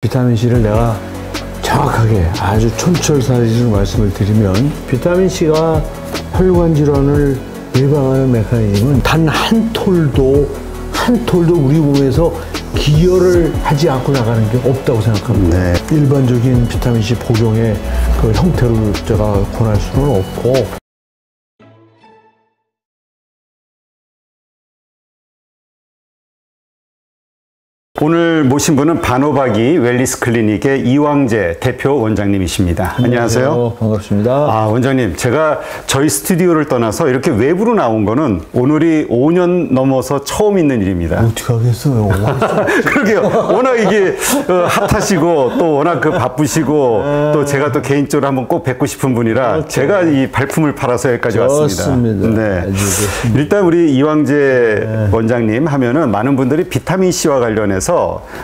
비타민C를 내가 정확하게 아주 촌철살인으로 말씀을 드리면 비타민C가 혈관 질환을 예방하는 메커니즘은 단 한 톨도 우리 몸에서 기여를 하지 않고 나가는 게 없다고 생각합니다. 네. 일반적인 비타민C 복용의 그 형태로 제가 권할 수는 없고, 오늘 모신 분은 반호박이 웰니스 클리닉의 이왕재 대표 원장님이십니다. 안녕하세요. 반갑습니다. 원장님, 제가 저희 스튜디오를 떠나서 이렇게 외부로 나온 거는 오늘이 5년 넘어서 처음 있는 일입니다. 어떻게 하겠어요? 그러게요. 워낙 이게 핫하시고 또 워낙 바쁘시고 또 제가 또 개인적으로 한번 꼭 뵙고 싶은 분이라 제가 이 발품을 팔아서 여기까지 왔습니다. 네. 일단 우리 이왕재 원장님 하면은 많은 분들이 비타민C와 관련해서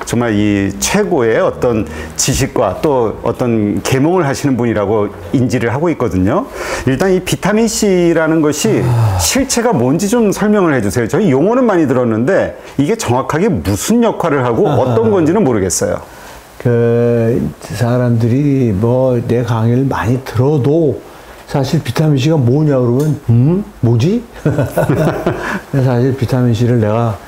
정말 이 최고의 어떤 지식과 또 어떤 계몽을 하시는 분이라고 인지를 하고 있거든요. 일단 이 비타민C라는 것이 실체가 뭔지 좀 설명을 해주세요. 저희 용어는 많이 들었는데 이게 정확하게 무슨 역할을 하고 어떤 건지는 모르겠어요. 사람들이 뭐 내 강의를 많이 들어도 사실 비타민C가 뭐냐 그러면 뭐지? 사실 비타민C를 내가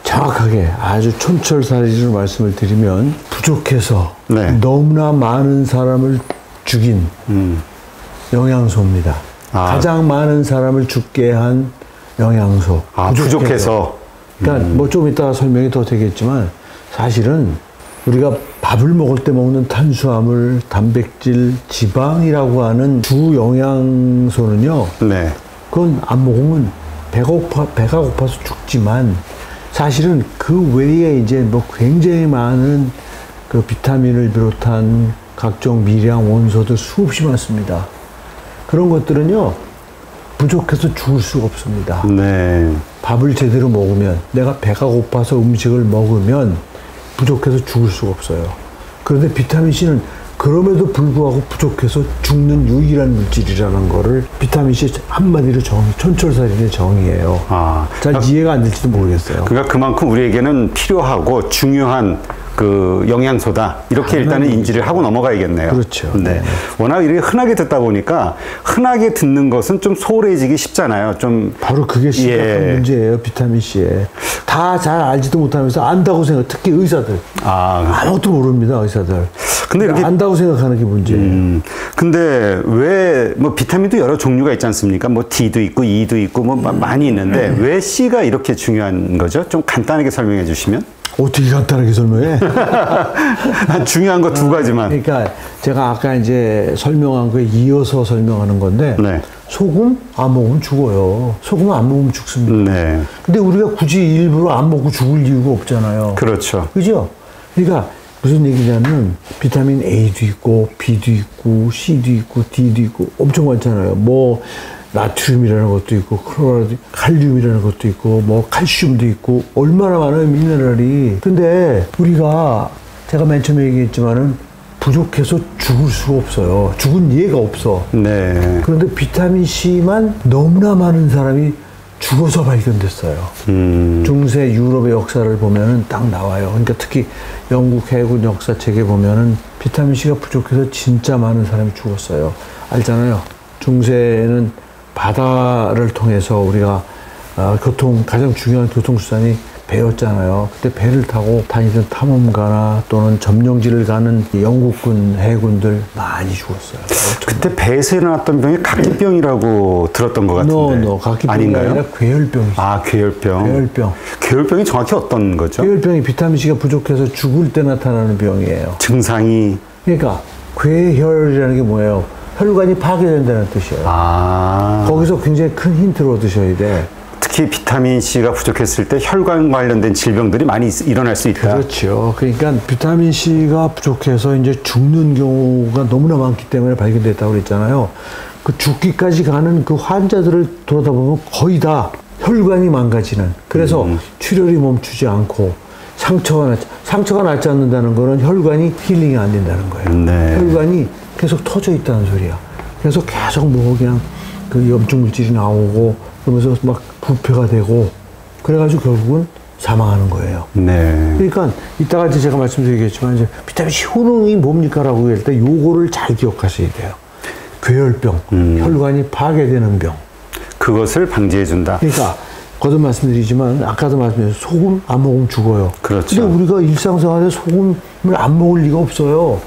정확하게 아주 촌철살인으로 말씀을 드리면 부족해서 너무나 많은 사람을 죽인 영양소입니다. 가장 많은 사람을 죽게 한 영양소. 부족해서. 그러니까 뭐 좀 이따 설명이 더 되겠지만 사실은 우리가 밥을 먹을 때 먹는 탄수화물, 단백질, 지방이라고 하는 주 영양소는요. 그건 안 먹으면 배가 고파서 죽지만 사실은 그 외에 이제 뭐 굉장히 많은 그 비타민을 비롯한 각종 미량 원소들 수없이 많습니다. 그런 것들은요, 부족해서 죽을 수가 없습니다. 밥을 제대로 먹으면, 내가 배가 고파서 음식을 먹으면 부족해서 죽을 수가 없어요. 그런데 비타민C는 그럼에도 불구하고 부족해서 죽는 유일한 물질이라는 거를 비타민C 한마디로 촌철살인의 정의예요. 잘 이해가 안 될지도 모르겠어요. 그러니까 그만큼 우리에게는 필요하고 중요한 그 영양소다. 이렇게 일단은 인지를 하고 넘어가야겠네요. 그렇죠. 워낙 이렇게 흔하게 듣다 보니까 흔하게 듣는 것은 좀 소홀해지기 쉽잖아요. 좀 바로 그게 심각한 문제예요. 비타민C에. 다 잘 알지도 못하면서 안다고 생각, 특히 의사들. 아무것도 모릅니다, 의사들. 근데 이렇게 안다고 생각하는 게 문제예요. 근데 왜 뭐 비타민도 여러 종류가 있지 않습니까? 뭐 D도 있고 E도 있고 뭐 많이 있는데 왜 C가 이렇게 중요한 거죠? 좀 간단하게 설명해 주시면. 어떻게 간단하게 설명해? 중요한 거 두 가지만. 그러니까 제가 아까 이제 설명한 거에 이어서 설명하는 건데 소금 안 먹으면 죽어요. 소금 안 먹으면 죽습니다. 근데 우리가 굳이 일부러 안 먹고 죽을 이유가 없잖아요. 그렇죠. 그죠? 그러니까 무슨 얘기냐면 비타민 A도 있고 B도 있고 C도 있고 D도 있고 엄청 많잖아요. 뭐 나트륨이라는 것도 있고 클로라이드, 칼륨이라는 것도 있고 뭐 칼슘도 있고 얼마나 많아요, 미네랄이. 근데 우리가 제가 맨 처음에 얘기했지만은 부족해서 죽을 수가 없어요. 죽은 예가 없어. 그런데 비타민C만 너무나 많은 사람이 죽어서 발견됐어요. 중세 유럽의 역사를 보면은 딱 나와요. 그러니까 특히 영국 해군 역사책에 보면은 비타민C가 부족해서 진짜 많은 사람이 죽었어요. 알잖아요. 중세에는 바다를 통해서 우리가 가장 중요한 교통수단이 배였잖아요. 그때 배를 타고 다니던 탐험가나 또는 점령지를 가는 영국군 해군들 많이 죽었어요. 그때 배에서 일어났던 병이 각기병이라고 들었던 것 같은데. 각기병이 아니라 괴혈병이죠. 괴혈병. 괴혈병이 정확히 어떤 거죠? 괴혈병이 비타민C가 부족해서 죽을 때 나타나는 병이에요. 증상이? 그러니까 괴혈이라는 게 뭐예요? 혈관이 파괴된다는 뜻이에요. 거기서 굉장히 큰 힌트를 얻으셔야 돼. 특히 비타민C가 부족했을 때 혈관 관련된 질병들이 많이 일어날 수 있다. 그렇죠. 그러니까 비타민C가 부족해서 이제 죽는 경우가 너무나 많기 때문에 발견됐다고 그랬잖아요. 그 죽기까지 가는 그 환자들을 돌아다 보면 거의 다 혈관이 망가지는. 그래서 출혈이 멈추지 않고 상처가 낫지 않는다는 거는 혈관이 힐링이 안 된다는 거예요. 혈관이 계속 터져 있다는 소리야. 그래서 계속 뭐 그냥 그 염증 물질이 나오고 그러면서 막 부패가 되고 그래가지고 결국은 사망하는 거예요. 네. 그러니까 이따가 제가 말씀드리겠지만 이제 비타민 C 효능이 뭡니까라고 할 때 요거를 잘 기억하셔야 돼요. 괴혈병, 혈관이 파괴되는 병. 그것을 방지해 준다. 그러니까 거듭 말씀드리지만 아까도 말씀드렸죠. 소금 안 먹으면 죽어요. 그렇죠. 근데 우리가 일상생활에 소금을 안 먹을 리가 없어요.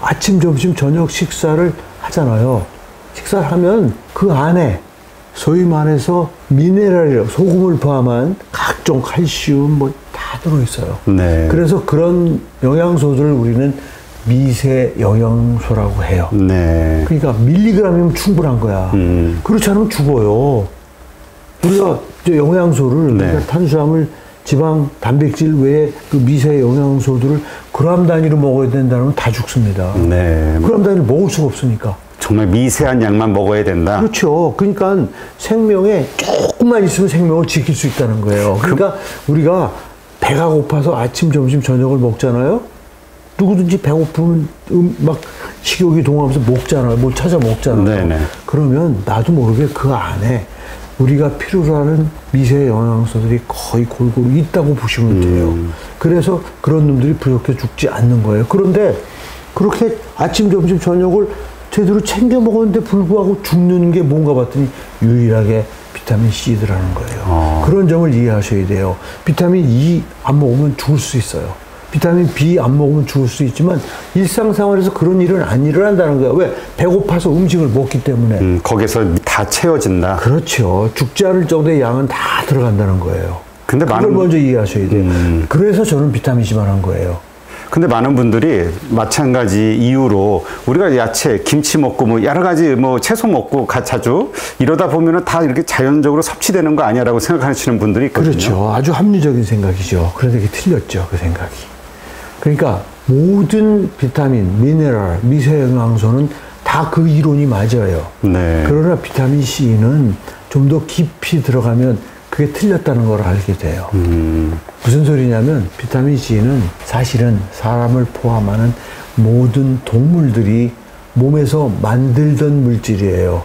아침, 점심, 저녁 식사를 하잖아요. 식사를 하면 그 안에 소위 말해서 미네랄이라고 소금을 포함한 각종 칼슘 뭐 다 들어있어요. 네. 그래서 그런 영양소들을 우리는 미세 영양소라고 해요. 네. 그러니까 밀리그램이면 충분한 거야. 그렇지 않으면 죽어요. 우리가 이제 영양소를 네. 그러니까 탄수화물, 지방, 단백질 외에 그 미세 영양소들을 그램 단위로 먹어야 된다면 다 죽습니다. 네. 그램 단위로 먹을 수가 없으니까. 정말 미세한 양만 먹어야 된다. 그렇죠. 그러니까 생명에 조금만 있으면 생명을 지킬 수 있다는 거예요. 그러니까 우리가 배가 고파서 아침, 점심, 저녁을 먹잖아요. 누구든지 배고프면 막 식욕이 동하면서 먹잖아요. 뭘 찾아 먹잖아요. 네네. 그러면 나도 모르게 그 안에 우리가 필요로 하는 미세 영양소들이 거의 골고루 있다고 보시면 돼요. 그래서 그런 놈들이 부족해 죽지 않는 거예요. 그런데 그렇게 아침, 점심, 저녁을 제대로 챙겨 먹었는데 불구하고 죽는 게 뭔가 봤더니 유일하게 비타민 C더라는 거예요. 그런 점을 이해하셔야 돼요. 비타민 E 안 먹으면 죽을 수 있어요. 비타민 B 안 먹으면 죽을 수 있지만 일상생활에서 그런 일은 안 일어난다는 거예요. 왜? 배고파서 음식을 먹기 때문에. 거기서 다 채워진다. 그렇죠. 죽지 않을 정도의 양은 다 들어간다는 거예요. 근데 그걸 먼저 이해하셔야 돼요. 그래서 저는 비타민 C만 한 거예요. 근데 많은 분들이 마찬가지 이유로 우리가 야채, 김치 먹고 뭐 여러 가지 뭐 채소 먹고 자주 이러다 보면은 다 이렇게 자연적으로 섭취되는 거 아니야라고 생각하시는 분들이 있거든요. 그렇죠. 아주 합리적인 생각이죠. 그런데 그게 틀렸죠. 그 생각이. 그러니까 모든 비타민, 미네랄, 미세 영양소는 다 그 이론이 맞아요. 네. 그러나 비타민 C는 좀 더 깊이 들어가면 그게 틀렸다는 걸 알게 돼요. 무슨 소리냐면 비타민 C는 사실은 사람을 포함하는 모든 동물들이 몸에서 만들던 물질이에요.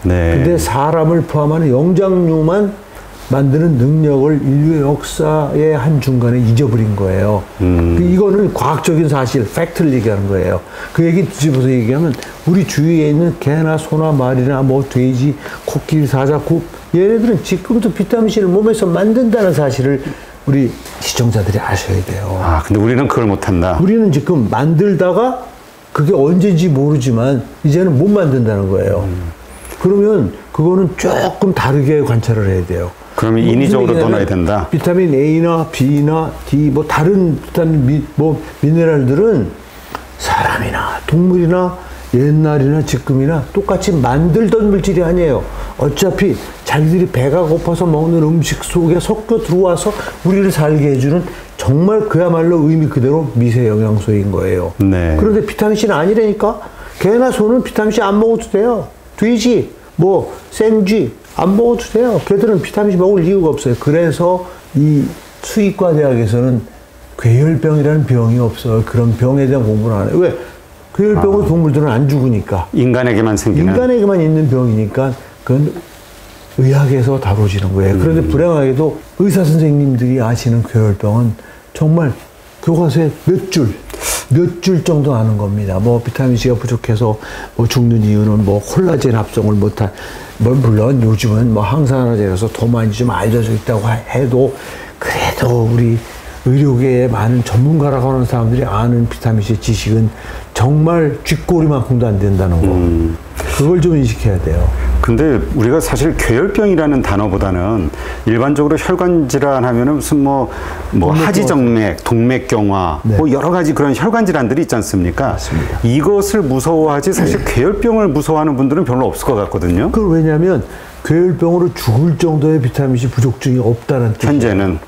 네. 근데 사람을 포함하는 영장류만 만드는 능력을 인류의 역사의 한 중간에 잊어버린 거예요. 이거는 과학적인 사실, 팩트를 얘기하는 거예요. 그 얘기 뒤집어서 얘기하면 우리 주위에 있는 개나 소나 말이나 뭐 돼지, 코끼리, 사자, 국 얘네들은 지금도 비타민C를 몸에서 만든다는 사실을 우리 시청자들이 아셔야 돼요. 아, 근데 우리는 그걸 못한다. 우리는 지금 만들다가 그게 언제인지 모르지만 이제는 못 만든다는 거예요. 그러면 그거는 조금 다르게 관찰을 해야 돼요. 그러면 인위적으로 넣어야 된다. 비타민 A나 B나 D 뭐 다른 비타민 미네랄들은 사람이나 동물이나 옛날이나 지금이나 똑같이 만들던 물질이 아니에요. 어차피 자기들이 배가 고파서 먹는 음식 속에 섞여 들어와서 우리를 살게 해주는 정말 그야말로 의미 그대로 미세 영양소인 거예요. 네. 그런데 비타민C는 아니라니까. 개나 소는 비타민C 안 먹어도 돼요. 돼지, 뭐 생쥐 안 먹어도 돼요. 걔들은 비타민C 먹을 이유가 없어요. 그래서 이 수의과 대학에서는 괴혈병이라는 병이 없어요. 그런 병에 대한 공부를 안 해요. 왜? 괴혈병은 동물들은 안 죽으니까. 인간에게만 생기는. 인간에게만 있는 병이니까 그건 의학에서 다뤄지는 거예요. 그런데 불행하게도 의사 선생님들이 아시는 괴혈병은 정말 교과서에 몇 줄 정도 아는 겁니다. 뭐 비타민C가 부족해서 뭐 죽는 이유는 뭐 콜라겐 합성을 못한, 물론 요즘은 뭐 항산화제라서 더 많이 좀 알려져 있다고 해도 그래도 우리 의료계에 많은 전문가라고 하는 사람들이 아는 비타민C 지식은 정말 쥐꼬리만큼도 안 된다는 거. 그걸 좀 인식해야 돼요. 근데 우리가 사실 괴혈병이라는 단어보다는 일반적으로 혈관 질환 하면은 무슨 뭐 하지정맥, 동맥경화, 네. 뭐 여러 가지 그런 혈관 질환들이 있지 않습니까? 맞습니다. 이것을 무서워하지 사실 괴혈병을 무서워하는 분들은 별로 없을 것 같거든요. 그걸 왜냐하면 괴혈병으로 죽을 정도의 비타민C 부족증이 없다는 뜻이에요. 현재는.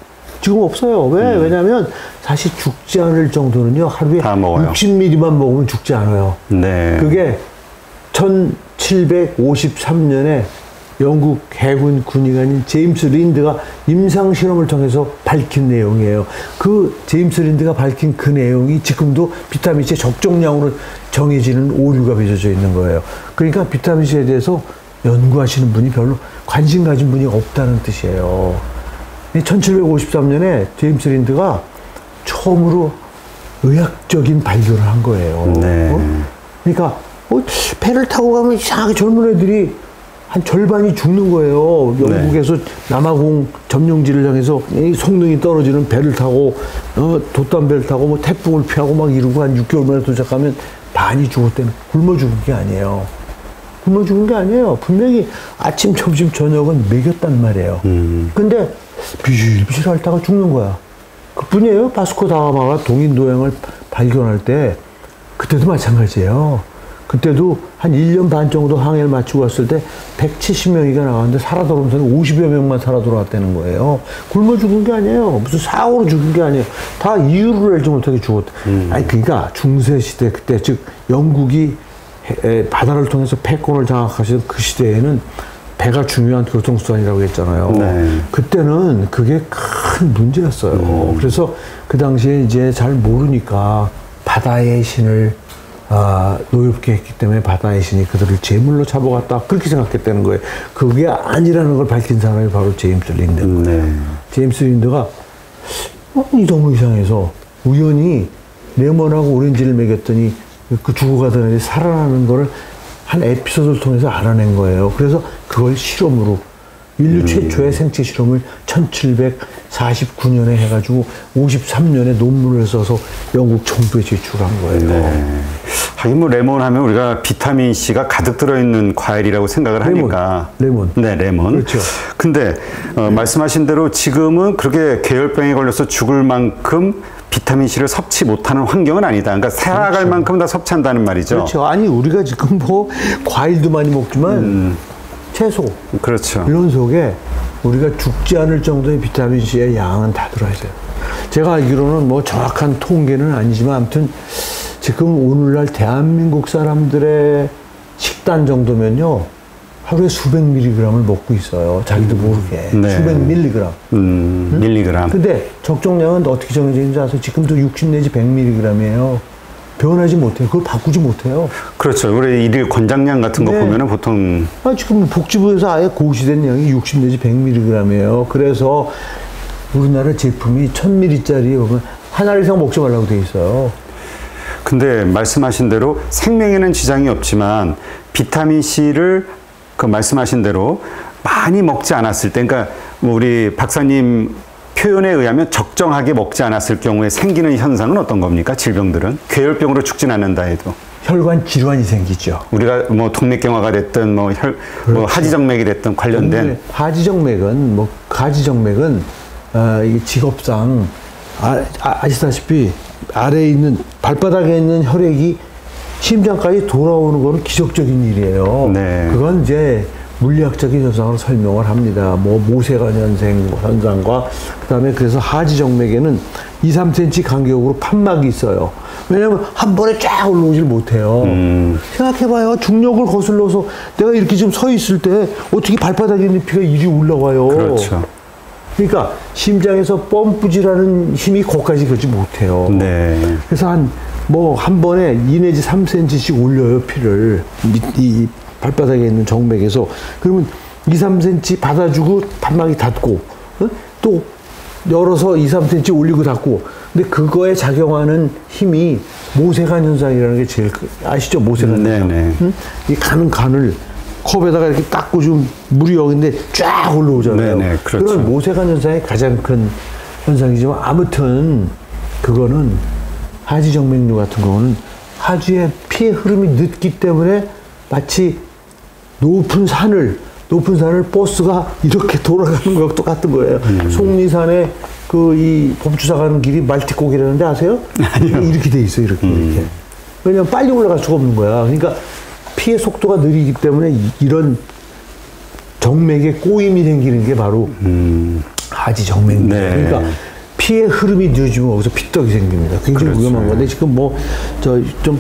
지금 없어요. 왜? 왜냐하면 사실 죽지 않을 정도는요. 하루에 다 먹어요. 60ml만 먹으면 죽지 않아요. 네. 그게 1753년에 영국 해군 군의관인 제임스 린드가 임상 실험을 통해서 밝힌 내용이에요. 그 제임스 린드가 밝힌 그 내용이 지금도 비타민C의 적정량으로 정해지는 오류가 빚어져 있는 거예요. 그러니까 비타민C에 대해서 연구하시는 분이 별로 관심 가진 분이 없다는 뜻이에요. 1753년에 제임스 린드가 처음으로 의학적인 발견을 한 거예요. 네. 그러니까 배를 타고 가면 이상하게 젊은 애들이 한 절반이 죽는 거예요. 영국에서 네. 남아공 점령지를 향해서 성능이 떨어지는 배를 타고 돛담배를 타고 뭐 태풍을 피하고 막 이러고 한 6개월 만에 도착하면 반이 죽었대는. 굶어 죽은 게 아니에요. 굶어 죽은 게 아니에요. 분명히 아침, 점심, 저녁은 먹였단 말이에요. 근데 비실비실 앓다가 죽는 거야. 그뿐이에요. 바스코 다가마가 동인도양을 발견할 때 그때도 마찬가지예요. 그때도 한 1년 반 정도 항해를 마치고 왔을 때 170명이가 나왔는데 살아 돌아오면서는 50여 명만 살아 돌아왔다는 거예요. 굶어 죽은 게 아니에요. 무슨 사고로 죽은 게 아니에요. 다 이유를 알지 못하게 죽었다. 아니 그러니까 중세시대 그때 즉 영국이 바다를 통해서 패권을 장악하시던 그 시대에는 배가 중요한 교통수단이라고 했잖아요. 네. 그때는 그게 큰 문제였어요. 그래서 그 당시에 이제 잘 모르니까 바다의 신을 노엽게 했기 때문에 바다의 신이 그들을 제물로 잡아갔다. 그렇게 생각했다는 거예요. 그게 아니라는 걸 밝힌 사람이 바로 제임스 린드인 거예요. 네. 제임스 린드가 이 너무 이상해서 우연히 레몬하고 오렌지를 먹였더니 그 죽어가던 애들이 살아나는 거를 한 에피소드를 통해서 알아낸 거예요. 그래서 그걸 실험으로 인류 최초의 생체 실험을 1749년에 해가지고 53년에 논문을 써서 영국 정부에 제출한 거예요. 네. 하긴 뭐 레몬 하면 우리가 비타민 C가 가득 들어있는 과일이라고 생각을 하니까. 레몬. 네, 레몬. 그렇죠. 근데 말씀하신 대로 지금은 그렇게 계열병에 걸려서 죽을 만큼 비타민 C를 섭취 못하는 환경은 아니다. 그러니까 살아갈 그렇죠. 만큼 다 섭취한다는 말이죠. 그렇죠. 아니 우리가 지금 뭐 과일도 많이 먹지만 채소, 그렇죠. 이런 속에 우리가 죽지 않을 정도의 비타민 C의 양은 다 들어있어요. 제가 알기로는 뭐 정확한 통계는 아니지만 아무튼 지금 오늘날 대한민국 사람들의 식단 정도면요 하루에 수백 밀리그램을 먹고 있어요. 자기도 모르게. 네. 수백 밀리그램. 밀리그램. 근데 적정량은 어떻게 정해지는지 아세요? 지금도 60 내지 100 밀리그램이에요. 변하지 못해요. 그걸 바꾸지 못해요. 그렇죠. 우리 일일 권장량 같은 거 보면은 보통. 지금 복지부에서 아예 고시된 양이 60 내지 100 밀리그램이에요. 그래서 우리나라 제품이 1000ml짜리 보면 하나 이상 먹지 말라고 돼 있어요. 근데 말씀하신 대로 생명에는 지장이 없지만 비타민 C를 그 말씀하신 대로 많이 먹지 않았을 때, 그러니까 우리 박사님 표현에 의하면 적정하게 먹지 않았을 경우에 생기는 현상은 어떤 겁니까? 질병들은 괴혈병으로 죽진 않는다 해도 혈관 질환이 생기죠. 우리가 뭐 동맥경화가 됐든 뭐 뭐 하지정맥이 됐든 관련된 하지정맥은 뭐 가지정맥은 이게 직업상 아시다시피 아래에 있는 발바닥에 있는 혈액이 심장까지 돌아오는 거는 기적적인 일이에요. 네. 그건 이제 물리학적인 현상으로 설명을 합니다. 뭐 모세관 현상과 그다음에 그래서 하지정맥에는 2, 3cm 간격으로 판막이 있어요. 왜냐면 한 번에 쫙 올라오질 못해요. 생각해봐요. 중력을 거슬러서 내가 이렇게 좀 서 있을 때 어떻게 발바닥에 있는 피가 이리 올라와요. 그렇죠. 그러니까 심장에서 펌프질하는 힘이 거기까지 가지 못해요. 네. 그래서 한 번에 2 내지 3cm씩 올려요, 피를. 이 발바닥에 있는 정맥에서. 그러면 2, 3cm 받아주고 판막이 닫고, 또 열어서 2, 3cm 올리고 닫고. 근데 그거에 작용하는 힘이 모세관 현상이라는 게 제일 아시죠? 모세관 현상. 이 가는 간을 컵에다가 이렇게 닦고 좀 물이 여기인데 쫙 올라오잖아요. 네네, 그렇죠. 그런 모세관 현상이 가장 큰 현상이지만 아무튼 그거는 하지정맥류 같은 거는 하지의 피의 흐름이 늦기 때문에 마치 높은 산을 버스가 이렇게 돌아가는 거랑 똑같은 거예요. 속리산에 이 법주사 가는 길이 말티곡이라는데 아세요? 아니요. 이렇게 돼 있어요. 이렇게. 왜냐면 빨리 올라갈 수가 없는 거야. 그러니까 피의 속도가 느리기 때문에 이런 정맥에 꼬임이 생기는 게 바로 하지정맥이죠. 네. 그러니까 피의 흐름이 늦어지면 거기서 피떡이 생깁니다. 굉장히 그렇죠. 위험한 건데 지금 좀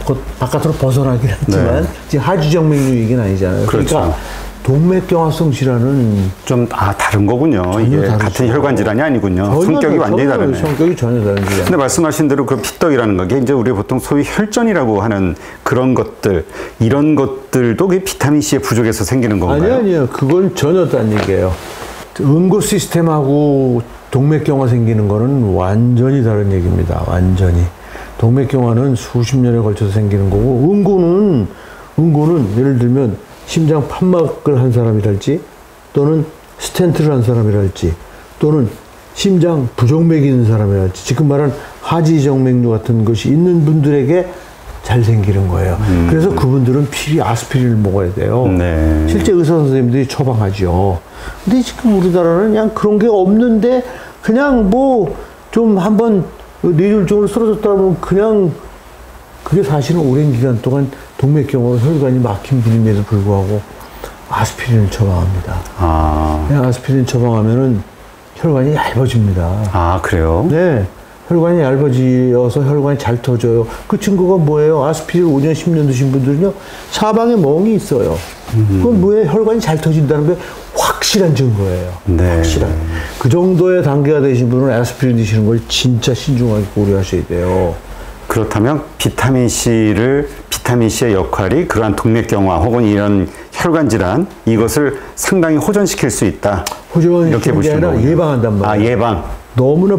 곧 바깥으로 벗어나긴 했지만 네. 지금 하지정맥류 얘기는 아니잖아요. 그렇죠. 그러니까 동맥경화성 질환은 좀 다른 거군요. 이게 다르죠. 같은 혈관 질환이 아니군요. 성격이 완전히 다르네. 성격이 전혀 다른 질환. 근데 말씀하신 대로 그 피떡이라는 게 이제 우리 보통 소위 혈전이라고 하는 그런 것들, 이런 것들도 비타민 C의 부족에서 생기는 건가요? 아니요. 그건 전혀 딴 얘기예요. 응고 시스템하고 동맥경화 생기는 거는 완전히 다른 얘기입니다. 완전히. 동맥경화는 수십 년에 걸쳐서 생기는 거고, 응고는 예를 들면 심장 판막을 한 사람이랄지, 또는 스텐트를 한 사람이랄지, 또는 심장 부정맥이 있는 사람이랄지, 지금 말한 하지정맥류 같은 것이 있는 분들에게 잘 생기는 거예요. 그래서 그분들은 필히 아스피린을 먹어야 돼요. 네. 실제 의사 선생님들이 처방하죠. 근데 지금 우리나라는 그냥 그런 게 없는데, 그냥 뭐 좀 한번 뇌졸중으로 쓰러졌다 하면 그냥, 그게 사실은 오랜 기간 동안 동맥경화로 혈관이 막힌 분임에도 불구하고 아스피린을 처방합니다. 아스피린 처방하면은 혈관이 얇아집니다. 아, 그래요? 네. 혈관이 얇아져서 혈관이 잘 터져요. 그 증거가 뭐예요? 아스피린 5년, 10년 드신 분들은요, 사방에 멍이 있어요. 그건 뭐예요? 혈관이 잘 터진다는 게 확실한 증거예요. 네. 확실한. 그 정도의 단계가 되신 분은 아스피린 드시는 걸 진짜 신중하게 고려하셔야 돼요. 그렇다면 비타민C의 역할이 그러한 동맥경화 혹은 이런 혈관 질환, 이것을 상당히 호전시킬 수 있다. 이렇게 보시는 거예요. 예방한단 말이에요. 예방. 너무나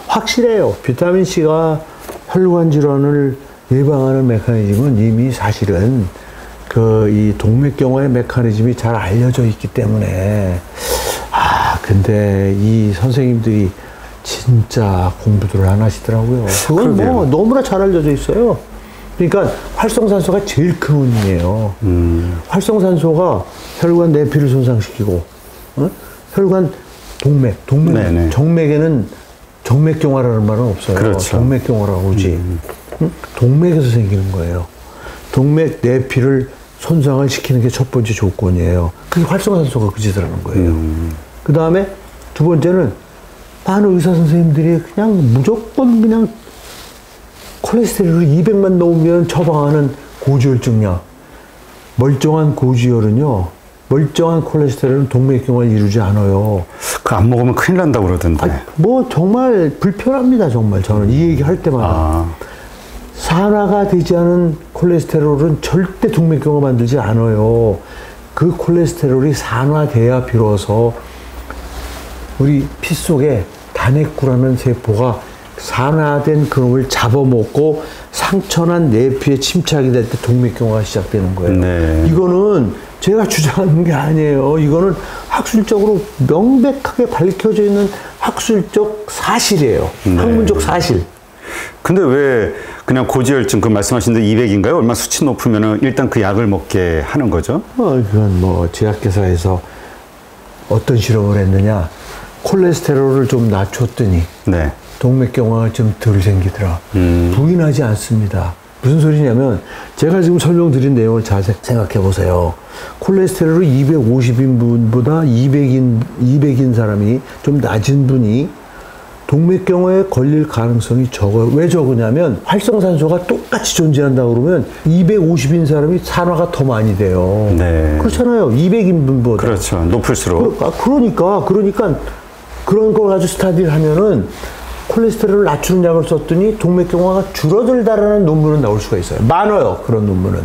확실해요. 비타민C가 혈관 질환을 예방하는 메커니즘은 이미 사실은 이 동맥경화의 메커니즘이 잘 알려져 있기 때문에, 근데 이 선생님들이 진짜 공부들을 안 하시더라고요. 그건 뭐 너무나 잘 알려져 있어요. 그러니까 활성산소가 제일 큰 원인이에요. 활성산소가 혈관 내피를 손상시키고, 혈관 동맥, 정맥에는 정맥경화라는 말은 없어요. 그렇죠. 동맥경화라고 하지. 동맥에서 생기는 거예요. 동맥 내피를 손상을 시키는 게 첫 번째 조건이에요. 그게 활성산소가 그 짓을 하는 거예요. 그 다음에 두 번째는 많은 의사 선생님들이 그냥 무조건 그냥 콜레스테롤을 200만 넘으면 처방하는 고지혈증약. 멀쩡한 고지혈은요, 멀쩡한 콜레스테롤은 동맥경화를 이루지 않아요. 그 안 먹으면 큰일 난다고 그러던데. 뭐 정말 불편합니다. 정말 저는 이 얘기 할 때마다. 산화가 되지 않은 콜레스테롤은 절대 동맥경화 만들지 않아요. 그 콜레스테롤이 산화돼야 비로소 우리 피 속에 단핵구라는 세포가 산화된 그놈을 잡아먹고 상처난 내피에 침착이 될 때 동맥경화가 시작되는 거예요. 네. 이거는 제가 주장하는 게 아니에요. 이거는 학술적으로 명백하게 밝혀져 있는 학술적 사실이에요. 네. 학문적 사실. 근데 왜 그냥 고지혈증 그 말씀하신 데 200인가요? 얼마 수치 높으면은 일단 그 약을 먹게 하는 거죠? 그건 뭐 제약회사에서 어떤 실험을 했느냐, 콜레스테롤을 좀 낮췄더니 네. 동맥경화가 좀 덜 생기더라. 부인하지 않습니다. 무슨 소리냐면 제가 지금 설명드린 내용을 잘 생각해 보세요. 콜레스테롤이 250인 분보다 200인 사람이 좀 낮은 분이 동맥경화에 걸릴 가능성이 적어요. 왜 적으냐면 활성산소가 똑같이 존재한다고 그러면 250인 사람이 산화가 더 많이 돼요. 네. 그렇잖아요. 200인 분보다. 그렇죠. 높을수록. 그러니까 그런 걸 가지고 스타디를 하면은 콜레스테롤을 낮추는 약을 썼더니 동맥경화가 줄어들다라는 논문은 나올 수가 있어요. 많아요. 그런 논문은.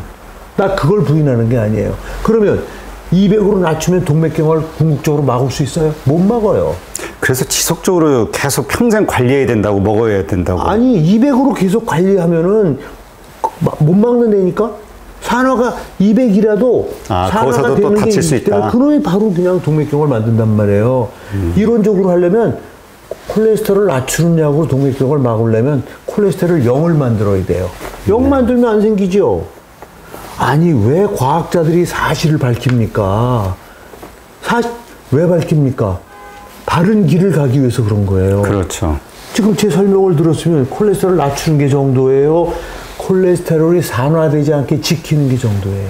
나 그걸 부인하는 게 아니에요. 그러면 200으로 낮추면 동맥경화를 궁극적으로 막을 수 있어요? 못 막아요. 그래서 지속적으로 계속 평생 관리해야 된다고, 먹어야 된다고. 아니 200으로 계속 관리하면은 못 막는다니까? 산화가 200이라도 거기서도 또 다칠 수 있다. 그놈이 바로 그냥 동맥경화를 만든단 말이에요. 이론적으로 하려면 콜레스테롤 낮추는 약으로 동맥경화를 막으려면 콜레스테롤 0을 만들어야 돼요. 0 만들면 안 생기죠. 아니 왜 과학자들이 사실을 밝힙니까? 왜 밝힙니까? 바른 길을 가기 위해서 그런 거예요. 그렇죠. 지금 제 설명을 들었으면 콜레스테롤 낮추는 게 정도예요? 콜레스테롤이 산화되지 않게 지키는 게 정도예요?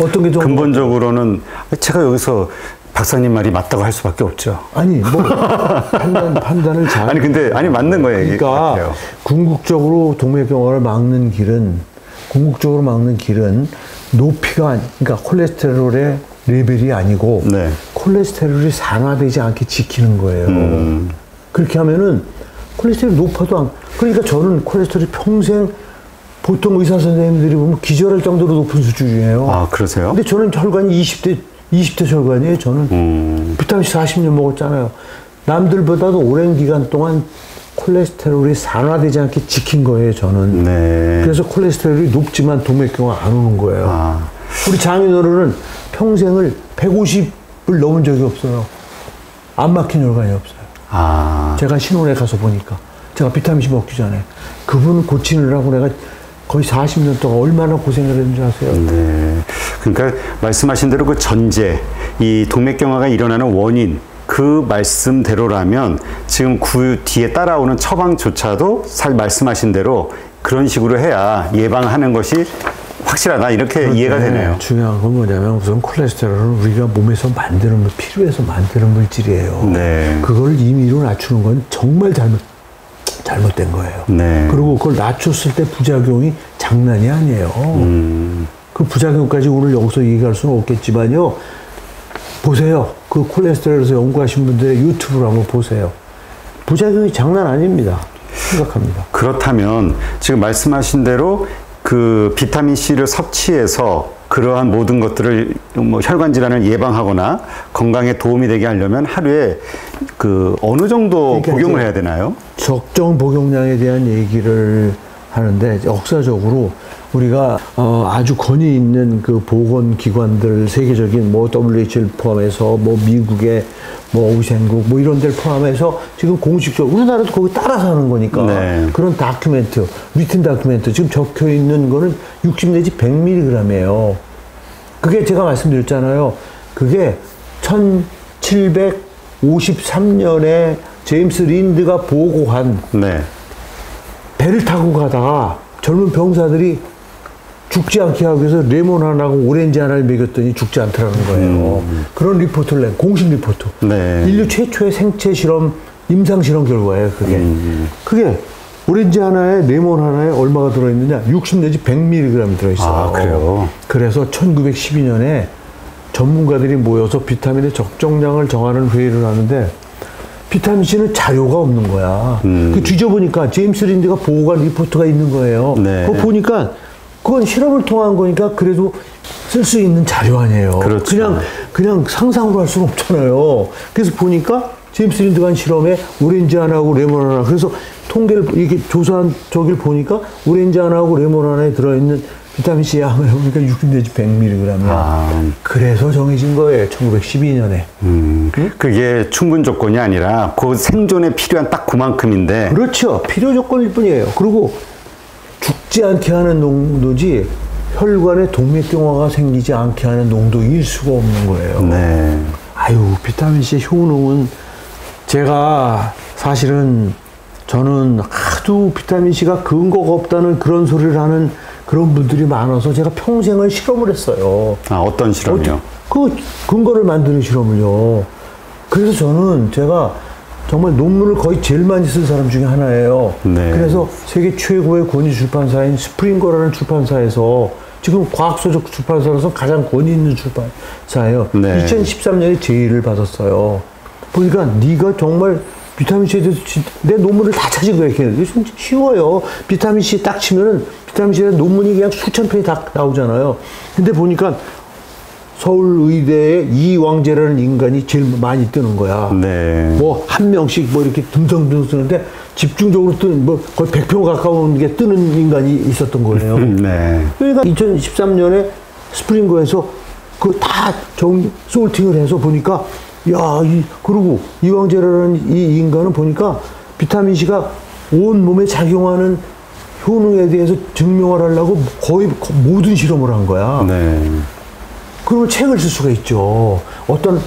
어떤 게 정도? 근본적으로는 제가 여기서 박사님 말이 맞다고 할 수밖에 없죠. 아니 뭐 판단을 잘. 아니 맞는 거예요. 그러니까 궁극적으로 동맥경화를 막는 길은 높이가, 그러니까 콜레스테롤의 레벨이 아니고 네. 콜레스테롤이 산화되지 않게 지키는 거예요. 그렇게 하면은 콜레스테롤이 높아도 그러니까 저는 콜레스테롤이 평생 보통 의사 선생님들이 보면 기절할 정도로 높은 수준이에요. 아, 그러세요? 근데 저는 혈관이 20대 혈관이에요, 저는. 비타민 비타민C 40년 먹었잖아요. 남들보다도 오랜 기간 동안 콜레스테롤이 산화되지 않게 지킨 거예요, 저는. 네. 그래서 콜레스테롤이 높지만 동맥경화 안 오는 거예요. 우리 장인어른은 평생을 150을 넘은 적이 없어요. 안 막힌 혈관이 없어요. 제가 신혼에 가서 보니까. 제가 비타민C 먹기 전에. 그분 고치느라고 내가 거의 40년 동안 얼마나 고생을 했는지 아세요? 네. 그러니까 말씀하신 대로 그 전제, 이 동맥경화가 일어나는 원인, 그 말씀대로라면 지금 그 뒤에 따라오는 처방조차도 말씀하신 대로 그런 식으로 해야 예방하는 것이 확실하다, 이렇게 이해가 되네요. 중요한 건 뭐냐면 우선 콜레스테롤은 우리가 몸에서 만드는 피로에서 만드는 물질이에요. 네. 그걸 임의로 낮추는 건 정말 잘못된 거예요. 네. 그리고 그걸 낮췄을 때 부작용이 장난이 아니에요. 그 부작용까지 오늘 여기서 얘기할 수는 없겠지만요. 보세요. 그 콜레스테롤에서 연구하신 분들의 유튜브를 한번 보세요. 부작용이 장난 아닙니다. 심각합니다. 그렇다면 지금 말씀하신 대로 그 비타민C를 섭취해서 그러한 모든 것들을 뭐 혈관 질환을 예방하거나 건강에 도움이 되게 하려면 하루에 그 어느 정도 그러니까 복용을 해야 되나요? 적정 복용량에 대한 얘기를 하는데 역사적으로 우리가 아주 권위 있는 그 보건기관들 세계적인 뭐 WHO를 포함해서 뭐 미국의 뭐 오센국 뭐 이런 데를 포함해서 지금 공식적으로 우리나라도 거기 따라서 하는 거니까 네. 그런 다큐멘트, 리튼 다큐멘트 지금 적혀 있는 거는 60 내지 100mg이에요. 그게 제가 말씀드렸잖아요. 그게 1753년에 제임스 린드가 보고한 네. 배를 타고 가다가 젊은 병사들이 죽지 않게 하기 위해서 레몬 하나하고 오렌지 하나를 먹였더니 죽지 않더라는 거예요. 그런 리포트를 낸 공식 리포트. 네. 인류 최초의 생체 실험, 임상 실험 결과예요. 그게 오렌지 하나에 레몬 하나에 얼마가 들어있느냐? 60 내지 100mg 들어있어요. 그래요? 그래서 1912년에 전문가들이 모여서 비타민의 적정량을 정하는 회의를 하는데 비타민C는 자료가 없는 거야. 그 뒤져보니까 제임스 린드가 보고한 리포트가 있는 거예요. 네. 그거 보니까 그건 실험을 통한 거니까 그래도 쓸 수 있는 자료 아니에요. 그렇죠. 그냥 상상으로 할 수는 없잖아요. 그래서 보니까 제임스 린드가 한 실험에 오렌지 하나하고 레몬 하나. 그래서 통계를 이렇게 조사한 저기를 보니까 오렌지 하나하고 레몬 하나에 들어있는 비타민C 함을 해보니까 60 내지 100mg이야. 그래서 정해진 거예요. 1912년에. 그게 충분 조건이 아니라 그 생존에 필요한 딱 그만큼인데. 그렇죠. 필요 조건일 뿐이에요. 그리고 죽지 않게 하는 농도지 혈관에 동맥경화가 생기지 않게 하는 농도일 수가 없는 거예요. 네. 아유, 비타민C의 효능은 제가 사실은 저는 하도 비타민C가 근거가 없다는 그런 소리를 하는 그런 분들이 많아서 제가 평생을 실험을 했어요. 어떤 실험이요? 그 근거를 만드는 실험을요. 그래서 저는 제가 정말 논문을 거의 제일 많이 쓴 사람 중에 하나예요. 네. 그래서 세계 최고의 권위 출판사인 스프링거라는 출판사에서 지금 과학서적 출판사로서 가장 권위 있는 출판사예요. 네. 2013년에 제의를 받았어요. 보니까 네가 정말 비타민C에 대해서 내 논문을 다 찾은 거예요. 이게 좀 쉬워요. 비타민C 딱 치면은 비타민C에 대한 논문이 그냥 수천 편이 다 나오잖아요. 근데 보니까 서울의대의 이왕재라는 인간이 제일 많이 뜨는 거야. 네. 뭐 한 명씩 뭐 이렇게 듬성듬성 쓰는데 집중적으로 뜨는 뭐 거의 100편 가까운 게 뜨는 인간이 있었던 거예요. 네. 그러니까 2013년에 스프링거에서 그 다 솔팅을 해서 보니까 그리고 이왕재라는 이 인간은 보니까 비타민C가 온 몸에 작용하는 효능에 대해서 증명을 하려고 거의 모든 실험을 한 거야. 네. 그러면 책을 쓸 수가 있죠. 어떤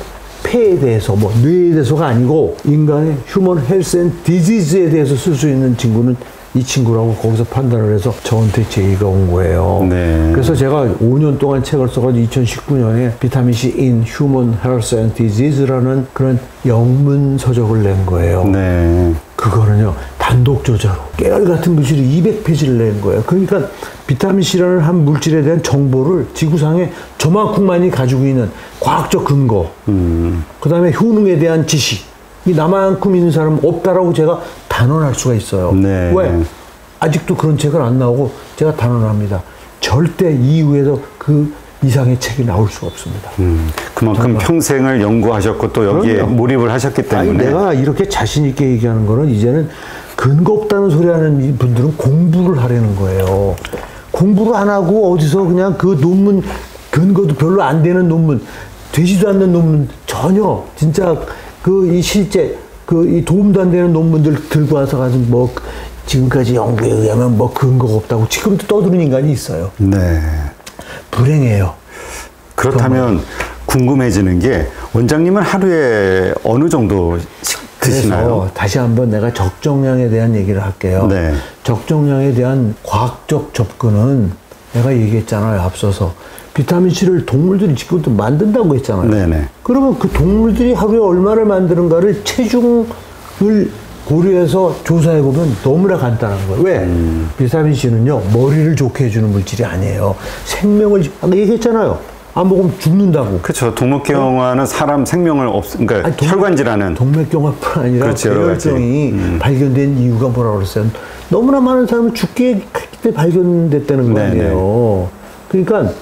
폐에 대해서, 뭐 뇌에 대해서가 아니고 인간의 휴먼 헬스 앤 디지즈에 대해서 쓸 수 있는 친구는 이 친구라고 거기서 판단을 해서 저한테 제의가 온 거예요. 네. 그래서 제가 5년 동안 책을 써가지고 2019년에 비타민C in Human Health and Disease라는 그런 영문 서적을 낸 거예요. 네. 그거는요, 단독 저자로 깨알 같은 글씨를 200페이지를 낸 거예요. 그러니까 비타민C라는 한 물질에 대한 정보를 지구상에 저만큼만이 가지고 있는 과학적 근거, 그 다음에 효능에 대한 지식이 나만큼 있는 사람은 없다라고 제가 단언할 수가 있어요. 네. 왜? 아직도 그런 책은 안 나오고 제가 단언합니다. 절대 이후에도 그 이상의 책이 나올 수가 없습니다. 그만큼 정말. 평생을 연구하셨고 또 여기에 그럼요. 몰입을 하셨기 때문에. 아니, 내가 이렇게 자신 있게 얘기하는 거는 이제는 근거 없다는 소리 하는 분들은 공부를 하려는 거예요. 공부를 안 하고 어디서 그냥 그 논문, 근거도 별로 안 되는 논문, 되지도 않는 논문, 전혀 진짜 이 실제 이 도움도 안 되는 논문들 들고 와서 가지고 뭐 지금까지 연구에 의하면 뭐 근거가 없다고 지금도 떠드는 인간이 있어요. 네. 불행해요. 그렇다면 정말. 궁금해지는 게 원장님은 하루에 어느 정도씩 드시나요? 그래서 다시 한번 내가 적정량에 대한 얘기를 할게요. 네. 적정량에 대한 과학적 접근은 내가 얘기했잖아요. 앞서서 비타민C를 동물들이 지금도 만든다고 했잖아요. 네네. 그러면 그 동물들이 하루에 얼마를 만드는가를 체중을 고려해서 조사해보면 너무나 간단한 거예요. 왜? 비타민C는요, 머리를 좋게 해주는 물질이 아니에요. 생명을, 아까 얘기했잖아요. 안 먹으면 죽는다고. 그렇죠. 동맥경화는 사람 생명을 그러니까 혈관 질환은 동맥경화뿐 아니라 그렇죠, 여러 가지. 뇌혈증이 발견된 이유가 뭐라고 그랬어요? 너무나 많은 사람은 죽게 했기 때 발견됐다는 거 아니에요. 그러니까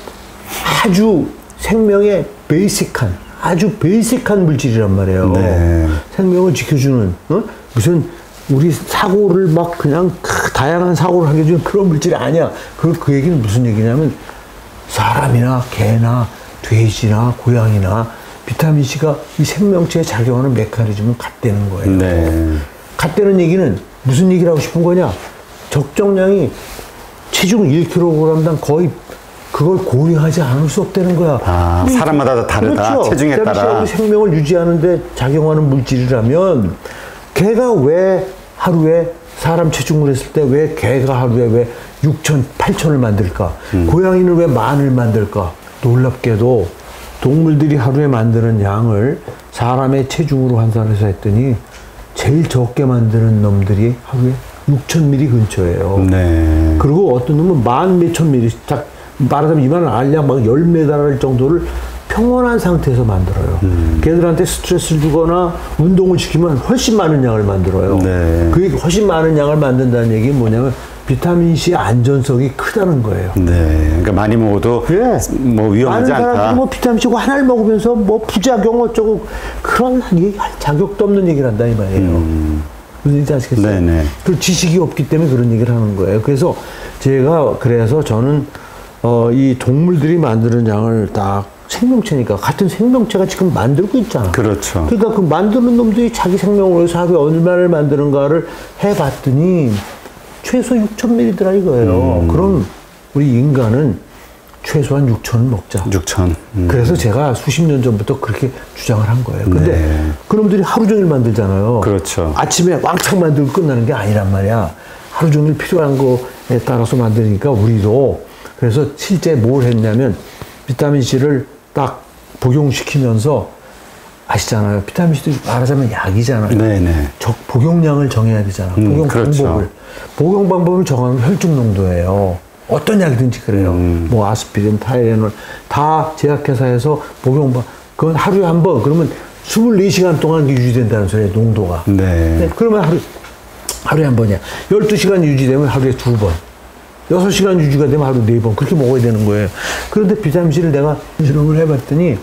아주 생명의 아주 베이직한 물질이란 말이에요. 네. 생명을 지켜주는, 무슨 우리 사고를 막 그냥 다양한 사고를 하게 해주는 그런 물질이 아니야. 그 얘기는 무슨 얘기냐면 사람이나 개나 돼지나 고양이나 비타민C가 이 생명체에 작용하는 메커니즘은 같다는 거예요. 네. 같다는 얘기는 무슨 얘기를 하고 싶은 거냐? 적정량이 체중 1kg당 거의 그걸 고려하지 않을 수 없다는 거야. 아, 사람마다 다 다르다. 그렇죠. 체중에 따라. 우리 생명을 유지하는데 작용하는 물질이라면 개가 왜 하루에 사람 체중을 했을 때 왜 개가 하루에 왜 6천, 8천을 만들까? 고양이는 왜 10,000을 만들까? 놀랍게도 동물들이 하루에 만드는 양을 사람의 체중으로 환산해서 했더니 제일 적게 만드는 놈들이 하루에 6,000ml 근처예요. 네. 그리고 어떤 놈은 10,000몇천 ml, 말하자면 이만한 알약 막 10매달 정도를 평온한 상태에서 만들어요. 걔들한테 스트레스를 주거나 운동을 시키면 훨씬 많은 양을 만들어요. 네. 그게 훨씬 많은 양을 만든다는 얘기는 뭐냐면 비타민C 안전성이 크다는 거예요. 네. 그러니까 많이 먹어도 뭐 위험하지 많은 사람들이 않다. 뭐 비타민C 하나를 먹으면서 뭐 부작용 어쩌고 그런 얘기할 자격도 없는 얘기를 한다 이 말이에요. 무슨 얘기인지 아시겠어요? 네네. 그 지식이 없기 때문에 그런 얘기를 하는 거예요. 그래서 저는 이 동물들이 만드는 양을 딱 생명체니까 같은 생명체가 지금 만들고 있잖아. 그렇죠. 그러니까 그 만드는 놈들이 자기 생명을 위해서 하루에 얼마를 만드는가를 해봤더니 최소 6,000ml더라 이거예요. 그럼 우리 인간은 최소한 6,000을 먹자. 6,000. 그래서 제가 수십 년 전부터 그렇게 주장을 한 거예요. 근데 네. 그놈들이 하루 종일 만들잖아요. 그렇죠. 아침에 왕창 만들고 끝나는 게 아니란 말이야. 하루 종일 필요한 거에 따라서 만드니까 우리도 그래서 실제 뭘 했냐면 비타민C를 딱 복용시키면서 아시잖아요. 비타민C도 말하자면 약이잖아요. 네네. 복용량을 정해야 되잖아. 복용 그렇죠. 방법을. 복용 방법을 정하면 혈중 농도예요. 어떤 약이든지 그래요. 뭐 아스피린, 타이레놀 다 제약회사에서 그건 하루에 한 번, 그러면 24시간 동안 유지된다는 소리예요, 농도가. 네. 그러면 하루에 한 번이야. 12시간 유지되면 하루에 2번. 6시간 유지가 되면 하루 4번. 그렇게 먹어야 되는 거예요. 그런데 비타민C를 내가 실험을 해봤더니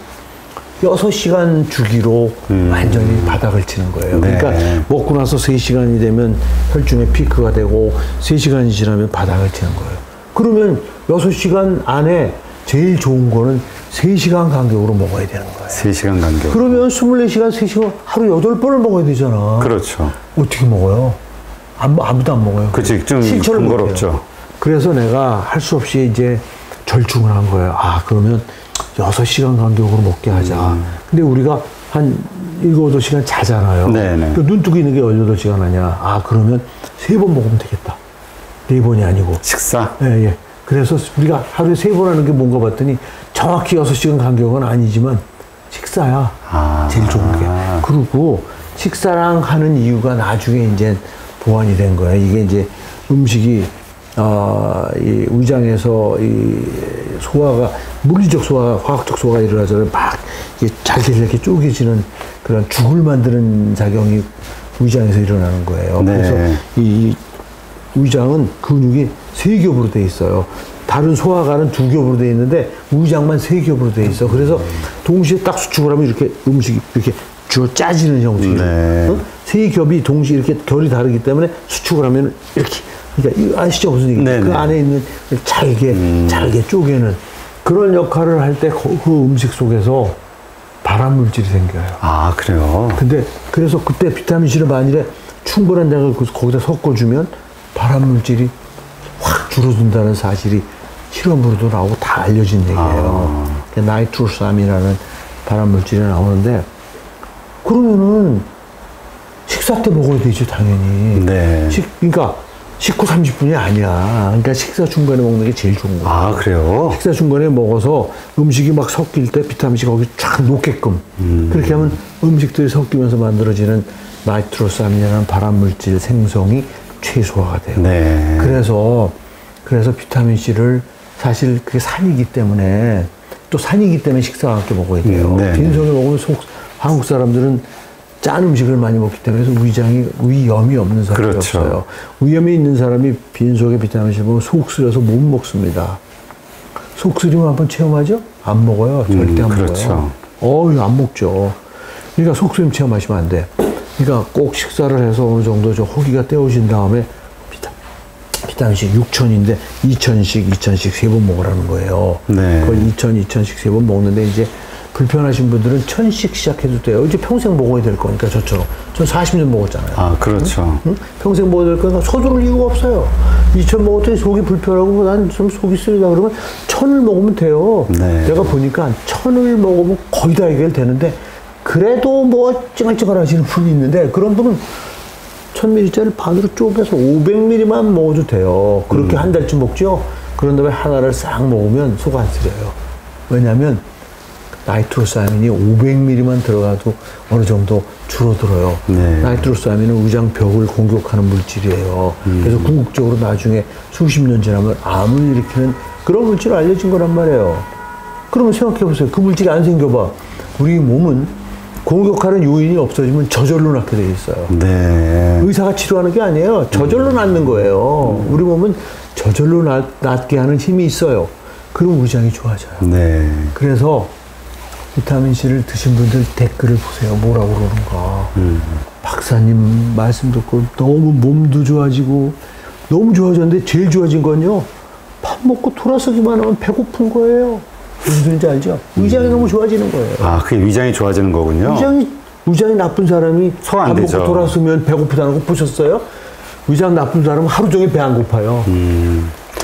6시간 주기로 완전히 바닥을 치는 거예요. 네. 그러니까 먹고 나서 3시간이 되면 혈중의 피크가 되고 3시간이 지나면 바닥을 치는 거예요. 그러면 6시간 안에 제일 좋은 거는 3시간 간격으로 먹어야 되는 거예요. 3시간 간격. 그러면 24시간, 3시간, 하루 8번을 먹어야 되잖아. 그렇죠. 어떻게 먹어요? 아무도 안 먹어요. 그치, 좀 실천을 번거롭죠. 그래서 내가 할 수 없이 이제 절충을 한 거예요. 그러면 6시간 간격으로 먹게 하자. 근데 우리가 한 7, 8시간 자잖아요. 네네. 눈 뜨고 있는 게 18시간 아니야. 그러면 3번 먹으면 되겠다. 4번이 아니고. 식사? 예. 그래서 우리가 하루에 3번 하는 게 뭔가 봤더니 정확히 6시간 간격은 아니지만 식사야. 제일 좋은 게. 그리고 식사랑 하는 이유가 나중에 이제 보완이 된 거예요. 이게 이제 음식이 이 위장에서 이 소화가 물리적 소화, 화학적 소화가 일어나잖아요. 막 이게 잘게 쪼개지는 그런 죽을 만드는 작용이 위장에서 일어나는 거예요. 네. 그래서 이 위장은 근육이 3겹으로 돼 있어요. 다른 소화관은 2겹으로 돼 있는데 위장만 3겹으로 돼 있어. 그래서 동시에 딱 수축을 하면 이렇게 음식이 이렇게 주어 짜지는 형식이에요. 네. 어? 3겹이 동시에 이렇게 결이 다르기 때문에 수축을 하면 이렇게. 그러니까 이거 아시죠? 무슨 얘기인지. 그 안에 있는 잘게 쪼개는 그런 역할을 할 때 그 음식 속에서 발암 물질이 생겨요. 아, 그래요? 근데 그래서 그때 비타민C를 만일에 충분한 양을 거기다 섞어주면 발암 물질이 확 줄어든다는 사실이 실험으로도 나오고 다 알려진 얘기예요. 나이트로사민이라는 발암 물질이 나오는데 그러면은 식사 때 먹어야 되죠, 당연히. 네. 그러니까 식후 30분이 아니야. 그러니까 식사 중간에 먹는 게 제일 좋은 거예요. 아, 그래요? 식사 중간에 먹어서 음식이 막 섞일 때 비타민C 거기 쫙 녹게끔. 그렇게 하면 음식들이 섞이면서 만들어지는 나이트로사민이라는 발암물질 생성이 최소화가 돼요. 네. 그래서 비타민C를 사실 그게 산이기 때문에 또 산이기 때문에 식사와 함께 먹어야 돼요. 네. 빈속에 먹으면 한국 사람들은 짠 음식을 많이 먹기 때문에 위염이 없는 사람이 그렇죠. 없어요. 위염이 있는 사람이 빈속에 비타민C를 먹으면 속 쓰려서 못 먹습니다. 속 쓰리면 한번 체험하죠? 안 먹어요. 절대 안 그렇죠. 먹어요. 안 먹죠. 그러니까 속 쓰림 체험하시면 안 돼. 그러니까 꼭 식사를 해서 어느 정도 좀 허기가 떼어진 다음에 비타민C 6,000인데 2,000씩 3번 먹으라는 거예요. 네. 그걸 2,000씩 3번 먹는데 이제 불편하신 분들은 1,000씩 시작해도 돼요. 이제 평생 먹어야 될 거니까 저처럼. 전 40년 먹었잖아요. 아, 그렇죠. 응? 평생 먹어야 될 거니까 서두를 이유가 없어요. 2,000 먹었더니 속이 불편하고 난 좀 속이 쓰리다 그러면 1,000을 먹으면 돼요. 네. 내가 보니까 1,000을 먹으면 거의 다 해결되는데 그래도 뭐 찡얼찡얼 하시는 분이 있는데 그런 분은 1,000ml짜리 반으로 쪼개서 500ml만 먹어도 돼요. 그렇게 한 달쯤 먹죠. 그런 다음에 하나를 싹 먹으면 속 안 쓰려요. 왜냐하면 나이트로사민이 500ml만 들어가도 어느 정도 줄어들어요. 네. 나이트로사민은 위장벽을 공격하는 물질이에요. 그래서 궁극적으로 나중에 수십 년 지나면 암을 일으키는 그런 물질이 알려진 거란 말이에요. 그러면 생각해 보세요. 그 물질이 안 생겨봐. 우리 몸은 공격하는 요인이 없어지면 저절로 낫게 돼 있어요. 네. 의사가 치료하는 게 아니에요. 저절로 낫는 거예요. 우리 몸은 저절로 낫게 하는 힘이 있어요. 그럼 위장이 좋아져요. 네. 그래서 비타민C를 드신 분들 댓글을 보세요. 뭐라고 그러는가. 박사님 말씀 듣고 너무 몸도 좋아지고 너무 좋아졌는데 제일 좋아진 건요. 밥 먹고 돌아서기만 하면 배고픈 거예요. 무슨 소리인지 알죠? 위장이 너무 좋아지는 거예요. 아, 그게 위장이 좋아지는 거군요. 위장이 나쁜 사람이 소화 밥 안 먹고 되죠. 돌아서면 배고프다는 거 보셨어요? 위장 나쁜 사람은 하루 종일 배 안 고파요.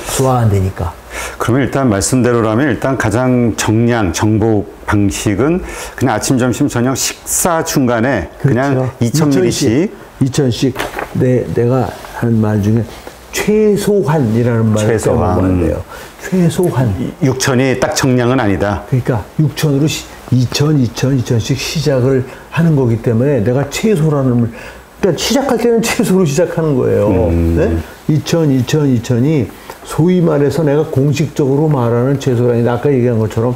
소화 안 되니까. 그러면 일단 말씀대로라면 일단 가장 정복 방식은 그냥 아침, 점심, 저녁 식사 중간에 그냥 2,000ml씩 2,000씩 내가 하는 말 중에 최소한이라는 말을 써먹어야 돼요. 최소한. 6,000이 딱 정량은 아니다. 그러니까 6,000으로 2,000씩 시작을 하는 거기 때문에 내가 최소라는 그러니까 시작할 때는 최소로 시작하는 거예요. 네? 2,000이 소위 말해서 내가 공식적으로 말하는 최소라니 아까 얘기한 것처럼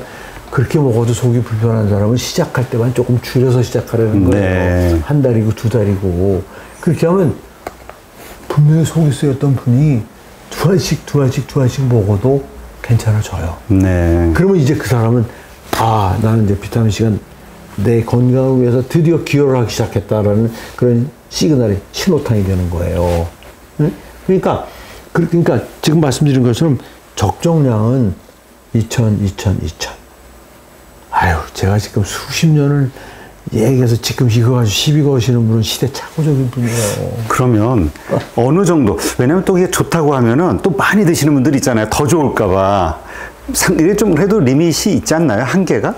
그렇게 먹어도 속이 불편한 사람은 시작할 때만 조금 줄여서 시작하려는 거예요. 네. 한 달이고 2달이고 그렇게 하면 분명히 속이 쓰였던 분이 두 알씩 먹어도 괜찮아져요. 네. 그러면 이제 그 사람은 나는 이제 비타민C가 내 건강을 위해서 드디어 기여를 하기 시작했다라는 그런 시그널이 신호탄이 되는 거예요. 네? 그러니까 지금 말씀드린 것처럼 적정량은 2,000. 아유, 제가 지금 수십 년을 얘기해서 지금 이거 가지고 시비 거시는 분은 시대착오적인 분이에요. 그러면 어느 정도, 왜냐면 또 이게 좋다고 하면은 또 많이 드시는 분들 있잖아요. 더 좋을까봐. 이게 좀 그래도 리밋이 있지 않나요? 한계가?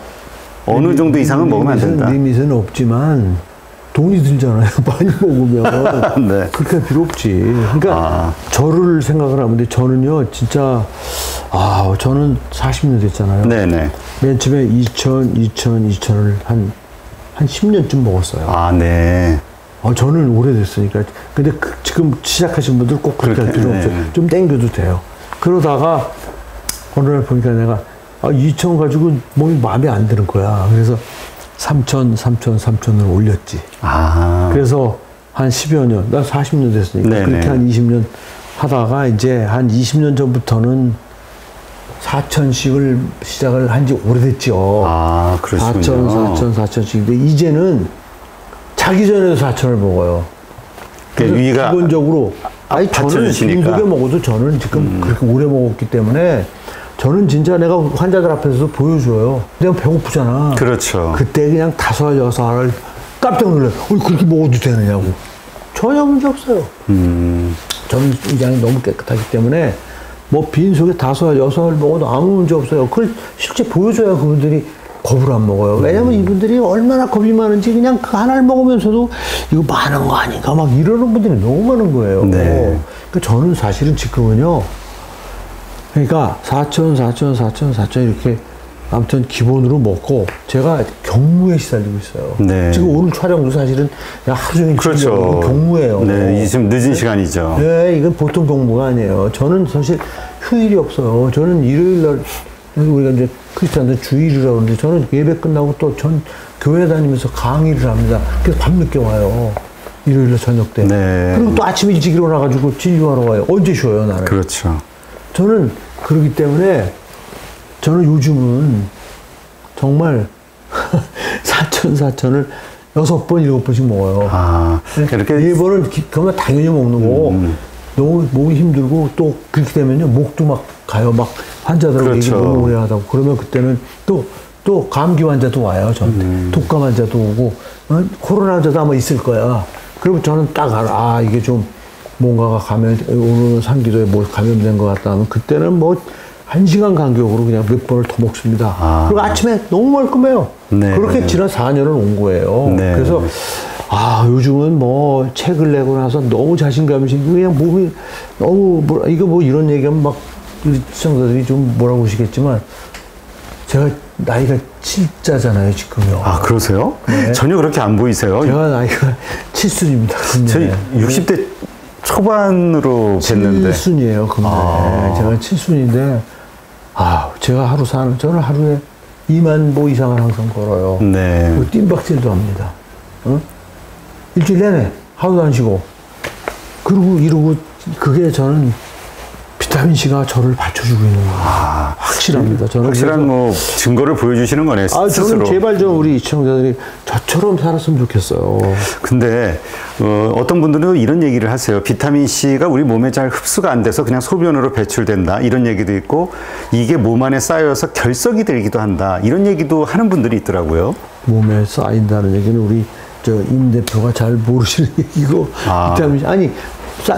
어느 정도 이상은 먹으면 안 된다. 리밋은 없지만 돈이 들잖아요. 많이 먹으면. 네. 그렇게 할 필요 없지. 그러니까 저를 생각을 하면 저는요 진짜 저는 40년 됐잖아요. 네네. 맨 처음에 2,000을 한 10년쯤 먹었어요. 아, 네. 저는 오래됐으니까. 근데 지금 시작하신 분들 꼭 그렇게 할 필요 없어요. 좀 땡겨도 돼요. 그러다가 어느 날 보니까 내가 2,000 가지고 몸이 마음에 안 드는 거야. 그래서 3,000을 올렸지. 그래서 한 10여 년, 나 40년 됐으니까. 네네. 그렇게 한 20년 하다가 이제 한 20년 전부터는 4,000씩을 시작을 한 지 오래됐죠. 아, 그러시군요. 4,000씩. 근데 이제는 자기 전에도 4,000을 먹어요. 위가 기본적으로 저는 힘들게 먹어도 저는 지금 그렇게 오래 먹었기 때문에 저는 진짜 내가 환자들 앞에서 보여줘요. 내가 배고프잖아. 그렇죠. 그때 그냥 5알, 6알을 깜짝 놀라요. 그렇게 먹어도 되느냐고. 전혀 문제 없어요. 저는 위장이 너무 깨끗하기 때문에 뭐 빈속에 5알, 6알 먹어도 아무 문제 없어요. 그걸 실제 보여줘야 그분들이 겁을 안 먹어요. 왜냐면 이분들이 얼마나 겁이 많은지 그냥 그 하나를 먹으면서도 이거 많은 거 아닌가 막 이러는 분들이 너무 많은 거예요. 네. 그러니까 저는 사실은 지금은요. 그러니까 4,000 이렇게 아무튼 기본으로 먹고 제가 경무에 시달리고 있어요. 네. 지금 오늘 촬영도 사실은 하루 종일 그렇죠. 경무예요. 네, 지금 늦은 시간이죠. 네, 이건 보통 경무가 아니에요. 저는 사실 휴일이 없어요. 저는 일요일 날 우리가 이제 크리스찬들 주일이라고 하는데 저는 예배 끝나고 또 전 교회 다니면서 강의를 합니다. 그래서 밤늦게 와요. 일요일 날 저녁 때. 네. 그리고 또 아침에 일찍 일어나가지고 진료하러 와요. 언제 쉬어요, 나는? 그렇죠. 저는 그러기 때문에 저는 요즘은 정말 4,000을 6번, 7번씩 먹어요. 아, 이렇게 4번은 그러면 당연히 먹는 거고 너무 목이 힘들고 또 그렇게 되면요 목도 막 가요. 막 환자들하고 그렇죠. 얘기 너무 오래 하다고 그러면 그때는 또 감기 환자도 와요. 저한테 독감 환자도 오고 코로나 환자도 아마 있을 거야. 그리고 저는 딱 알아. 이게 좀 뭔가가 오늘은 상기도에 뭐 감염된 것 같다 하면 그때는 뭐 1시간 간격으로 그냥 몇 번을 더 먹습니다. 그리고 아침에 너무 말끔해요. 네. 그렇게 지난 4년을 온 거예요. 네. 그래서 요즘은 뭐 책을 내고 나서 너무 자신감이 생기고 그냥 몸이 너무 이거 뭐 이런 얘기하면 막 우리 시청자들이 좀 뭐라고 하시겠지만 제가 나이가 7자잖아요 지금요. 아, 그러세요? 네. 전혀 그렇게 안 보이세요. 제가 나이가 7순입니다. 저희 60대 초반으로 뵀는데 7순이에요. 근데 제가 7순인데 제가 저는 하루에 2만 보 이상을 항상 걸어요. 네. 그리고 뜀박질도 합니다. 일주일 내내 하루도 안 쉬고 그리고 이러고 그게 저는 비타민C가 저를 받쳐주고 있는 거예요. 확실합니다. 저는 확실한 뭐 증거를 보여주시는 거네요. 스스로. 저는 제발 좀 우리 시청자들이 저처럼 살았으면 좋겠어요. 근데 어떤 분들은 이런 얘기를 하세요. 비타민C가 우리 몸에 잘 흡수가 안 돼서 그냥 소변으로 배출된다. 이런 얘기도 있고 이게 몸 안에 쌓여서 결석이 되기도 한다. 이런 얘기도 하는 분들이 있더라고요. 몸에 쌓인다는 얘기는 우리 임 대표가 잘 모르시는 얘기고 비타민C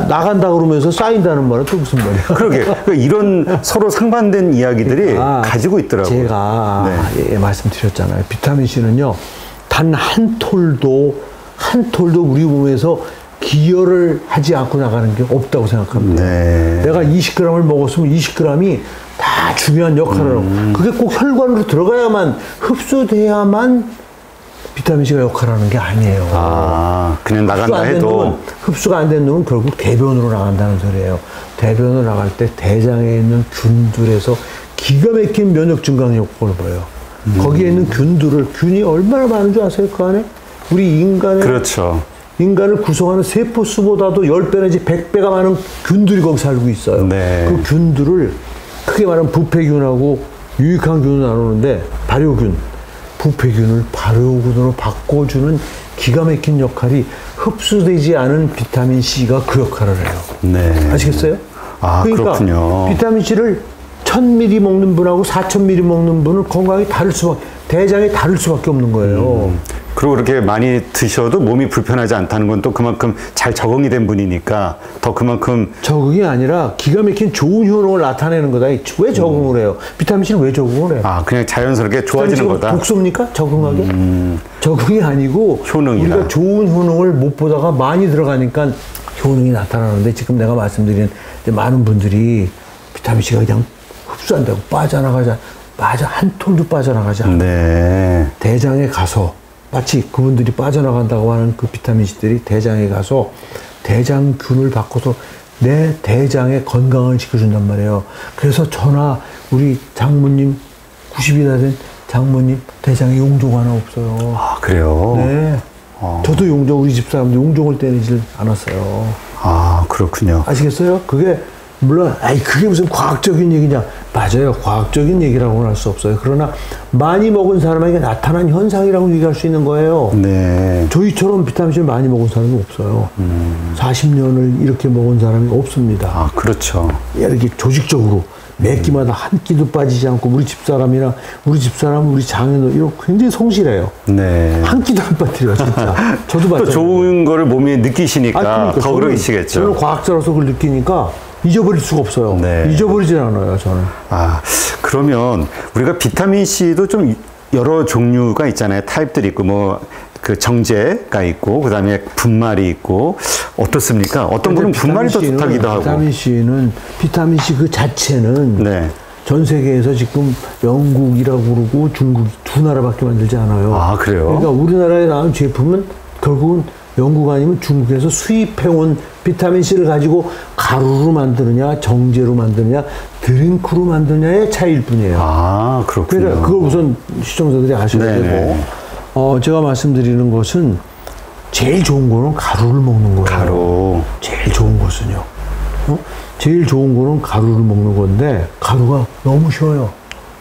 나간다 그러면서 쌓인다는 말은 또 무슨 말이야? 그러게. 이런 서로 상반된 이야기들이 가지고 있더라고요. 제가 말씀드렸잖아요. 비타민C는요, 단 한 톨도 우리 몸에서 기여를 하지 않고 나가는 게 없다고 생각합니다. 네. 내가 20g을 먹었으면 20g이 다 중요한 역할을 하고, 그게 꼭 혈관으로 들어가야만, 흡수돼야만 비타민C가 역할하는 게 아니에요. 그냥 나간다 해도 흡수가 안 된 놈은 결국 대변으로 나간다는 소리예요. 대변으로 나갈 때 대장에 있는 균들에서 기가 막힌 면역 증강 효과를 보여요. 거기에 있는 균이 얼마나 많은 줄 아세요? 그 안에 우리 그렇죠. 인간을 구성하는 세포 수보다도 10배 내지 100배가 많은 균들이 거기 살고 있어요. 네. 그 균들을 크게 말하면 부패균하고 유익한 균을 나누는데 발효균, 부패균을 발효균으로 바꿔주는 기가 막힌 역할이 흡수되지 않은 비타민C가 그 역할을 해요. 네. 아시겠어요? 그러니까 그렇군요. 비타민C를 1000ml 먹는 분하고 4000ml 먹는 분은 건강이 대장이 다를 수밖에 없는 거예요. 그리고 그렇게 많이 드셔도 몸이 불편하지 않다는 건 또 그만큼 잘 적응이 된 분이니까 더 그만큼 적응이 아니라 기가 막힌 좋은 효능을 나타내는 거다. 왜 적응을 해요? 비타민C는 왜 적응을 해요? 그냥 자연스럽게 좋아지는 거다. 독소입니까? 적응하게? 적응이 아니고 효능이다. 우리가 좋은 효능을 못 보다가 많이 들어가니까 효능이 나타나는데 지금 내가 말씀드린 많은 분들이 비타민C가 그냥 흡수 안 되고 한 톨도 빠져나가지 않아요. 네. 대장에 가서 마치 그분들이 빠져나간다고 하는 그 비타민C들이 대장에 가서 대장균을 바꿔서 내 대장의 건강을 지켜준단 말이에요. 그래서 저나 우리 장모님 90이나 된 장모님 대장에 용종 하나 없어요. 그래요? 네. 저도 우리 집사람도 용종을 떼내질 않았어요. 그렇군요. 아시겠어요? 그게 물론 그게 무슨 과학적인 얘기냐? 맞아요. 과학적인 얘기라고는 할 수 없어요. 그러나 많이 먹은 사람에게 나타난 현상이라고 얘기할 수 있는 거예요. 네. 저희처럼 비타민C를 많이 먹은 사람이 없어요. 40년을 이렇게 먹은 사람이 없습니다. 아, 그렇죠. 이렇게 조직적으로 매 끼마다 한 끼도 빠지지 않고 우리 집사람이나 우리 장인어른 이런 굉장히 성실해요. 네. 한 끼도 안 빠뜨려요, 진짜. 저도 또 좋은 거를 몸에 느끼시니까 그러니까 더 그러시겠죠. 저는 과학자로서 그걸 느끼니까 잊어버릴 수가 없어요. 네. 잊어버리질 않아요, 저는. 아, 그러면 우리가 비타민C도 좀 여러 종류가 있잖아요. 타입들이 있고, 뭐, 그 정제가 있고, 그 다음에 분말이 있고, 어떻습니까? 어떤 분은 분말이 더 좋다기도 하고. 비타민C 그 자체는 네. 전 세계에서 지금 영국이라고 그러고 중국 두 나라밖에 만들지 않아요. 아, 그래요? 그러니까 우리나라에 나온 제품은 결국은 영국 아니면 중국에서 수입해온 비타민C를 가지고 가루로 만드느냐, 정제로 만드느냐, 드링크로 만드느냐의 차이일 뿐이에요. 아, 그렇군요. 그러니까 그걸 우선 시청자들이 아셔야 네네. 되고, 제가 말씀드리는 것은 제일 좋은 거는 가루를 먹는 거예요. 가루. 제일 좋은 것은요. 제일 좋은 거는 가루를 먹는 건데, 가루가 너무 쉬워요.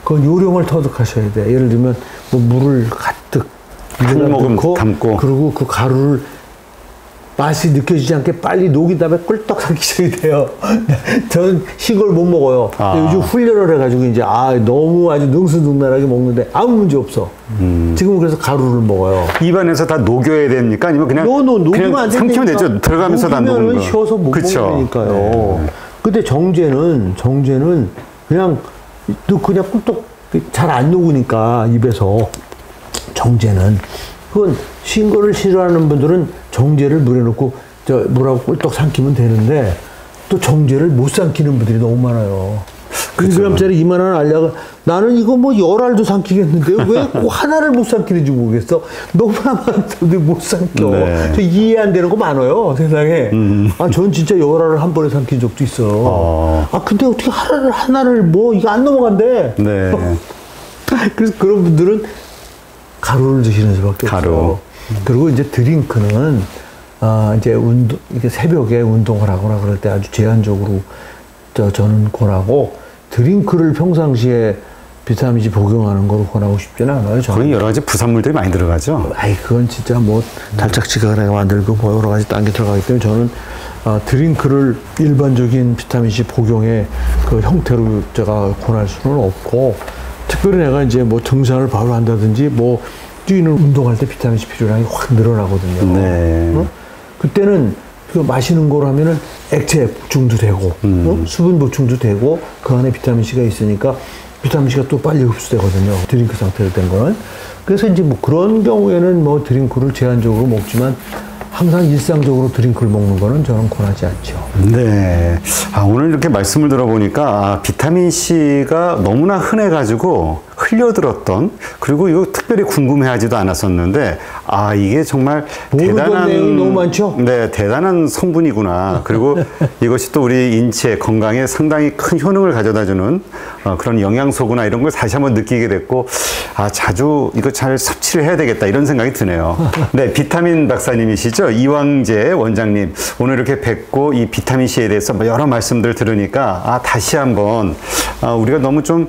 그건 요령을 터득하셔야 돼. 예를 들면, 뭐 물을 가득 한 모금 담고, 그리고 그 가루를 맛이 느껴지지 않게 빨리 녹인 다음에 꿀떡 삼키셔야 돼요. 저는 시걸 못 먹어요. 요즘 훈련을 해가지고 이제 너무 아주 능수능란하게 먹는데 아무 문제 없어. 지금은 그래서 가루를 먹어요. 입안에서 다 녹여야 됩니까? 아니면 그냥 녹이면 안 삼키면 되죠. 들어가면서 다 녹는 거. 쉬어서 못 먹으니까요. 네. 근데 정제는 그냥 꿀떡 잘 안 녹으니까 입에서 정제는 그건 신 거를 싫어하는 분들은 정제를 물에 넣고 물하고 꿀떡 삼키면 되는데 또 정제를 못 삼키는 분들이 너무 많아요. 1g짜리 이만한 알약을 나는 이거 뭐 10알도 삼키겠는데 왜 꼭 하나를 못 삼키는지 모르겠어. 너무나 많은데 못 삼켜. 네. 저 이해 안 되는 거 많아요, 세상에. 전 진짜 10알을 한 번에 삼킨 적도 있어. 근데 어떻게 하나를 뭐 이거 안 넘어간대. 네. 그래서 그런 분들은 가루를 드시는 수밖에 없어요. 그리고 이제 드링크는 이제 이렇게 새벽에 운동을 하거나 그럴 때 아주 제한적으로 저는 권하고, 드링크를 평상시에 비타민C 복용하는 걸 권하고 싶지는 않아요. 거기 여러 가지 부산물들이 많이 들어가죠. 그건 진짜 뭐 달짝지근하게 만들고 뭐 여러 가지 딴 게 들어가기 때문에 저는 드링크를 일반적인 비타민C 복용의 그 형태로 제가 권할 수는 없고, 특별히 내가 이제 뭐 등산을 바로 한다든지 뭐 뛰는 운동할 때 비타민C 필요량이 확 늘어나거든요. 네. 그때는 그 마시는 거로 하면은 액체 보충도 되고, 수분 보충도 되고, 그 안에 비타민C가 있으니까 비타민C가 또 빨리 흡수되거든요. 드링크 상태로 된 거는. 그래서 이제 뭐 그런 경우에는 뭐 드링크를 제한적으로 먹지만 항상 일상적으로 드링크를 먹는 거는 저는 권하지 않죠. 네. 오늘 이렇게 말씀을 들어보니까 비타민C가 너무나 흔해가지고 흘려들었던, 그리고 이거 특별히 궁금해하지도 않았었는데 이게 정말 대단한 내용이 너무 많죠? 네, 대단한 성분이구나. 그리고 이것이 또 우리 인체 건강에 상당히 큰 효능을 가져다주는 그런 영양소구나, 이런 걸 다시 한번 느끼게 됐고, 자주 이거 잘 섭취를 해야 되겠다, 이런 생각이 드네요. 네, 비타민 박사님이시죠? 이왕재 원장님, 오늘 이렇게 뵙고 이 비타민C에 대해서 여러 말씀들 들으니까 다시 한번 우리가 너무 좀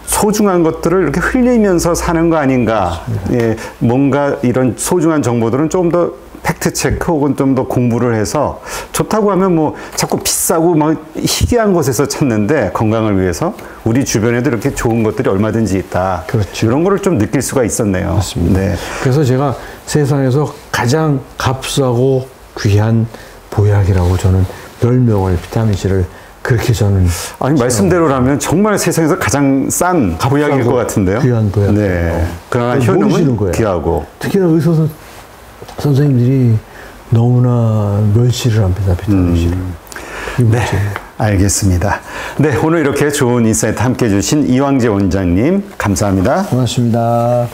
소중한 것들을 이렇게 흘리면서 사는 거 아닌가. 예, 뭔가 이런 소중한 정보들은 좀 더 팩트 체크 혹은 좀 더 공부를 해서, 좋다고 하면 뭐 자꾸 비싸고 막 희귀한 곳에서 찾는데, 건강을 위해서 우리 주변에도 이렇게 좋은 것들이 얼마든지 있다. 그렇죠. 이런 거를 좀 느낄 수가 있었네요. 맞습니다. 네. 그래서 제가 세상에서 가장 값싸고 귀한 보약이라고 저는 별명을 비타민C를 그렇게 저는. 말씀대로라면 정말 세상에서 가장 싼 보약일 것 같은데요. 귀한 보약. 네. 그러나 효능은 귀하고. 특히나 의사 선생님들이 너무나 멸시를 합니다, 비타민C를. 네. 알겠습니다. 네. 오늘 이렇게 좋은 인사이트 함께 해주신 이왕재 원장님, 감사합니다. 고맙습니다.